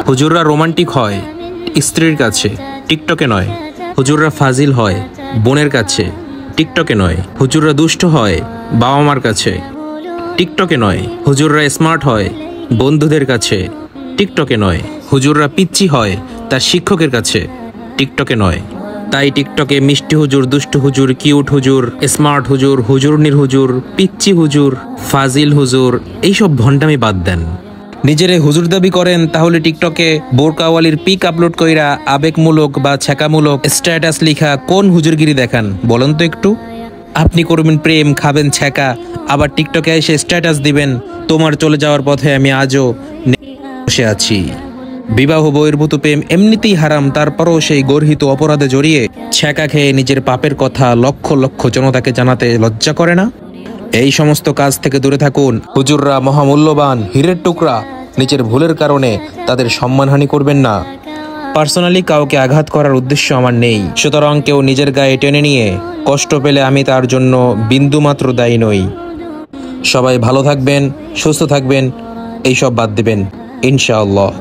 হুজুররা রোমান্টিক হয় স্ত্রীর কাছে, টিকটকে নয়। হুজুররা ফাজিল হয় বোনের কাছে, টিকটকে নয়। হুজুররা দুষ্ট হয় বাবা মার কাছে, টিকটকে নয়। হুজুররা স্মার্ট হয় বন্ধুদের কাছে, টিকটকে নয়। হুজুররা পিচ্চি হয় তার শিক্ষকের কাছে, টিকটকে নয়। তাই টিকটকে মিষ্টি হুজুর, দুষ্ট হুজুর, কিউট হুজুর, স্মার্ট হুজুর, হুজুরনির হুজুর, পিচ্চি হুজুর, ফাজিল হুজুর এইসব ভণ্ডামি বাদ দেন। নিজেরে হুজুর দাবি করেন তাহলে টিকটকে বোরকাওয়ালির পিক আপলোড কইরা আবেগমূলক বা ছ্যাকামূলক স্ট্যাটাস লিখা কোন হুজুরগিরি দেখান বলেন তো একটু। আপনি করবেন প্রেম, খাবেন ছ্যাঁকা, আবার টিকটকে এসে স্ট্যাটাস দিবেন তোমার চলে যাওয়ার পথে আমি আজও বসে আছি। বিবাহ বহির্ভূত প্রেম এমনিতেই হারাম, তারপরও সেই গর্হিত অপরাধে জড়িয়ে ছ্যাঁকা খেয়ে নিজের পাপের কথা লক্ষ লক্ষ জনতাকে জানাতে লজ্জা করে না? এই সমস্ত কাজ থেকে দূরে থাকুন। হুজুররা মহামূল্যবান হীরের টুকরা, নিজের ভুলের কারণে তাদের সম্মানহানি করবেন না। পার্সোনালি কাউকে আঘাত করার উদ্দেশ্য আমার নেই, সুতরাং কেউ নিজের গায়ে টেনে নিয়ে কষ্ট পেলে আমি তার জন্য বিন্দুমাত্র দায়ী নই। সবাই ভালো থাকবেন, সুস্থ থাকবেন, এইসব বাদ দিবেন ইনশাআল্লাহ।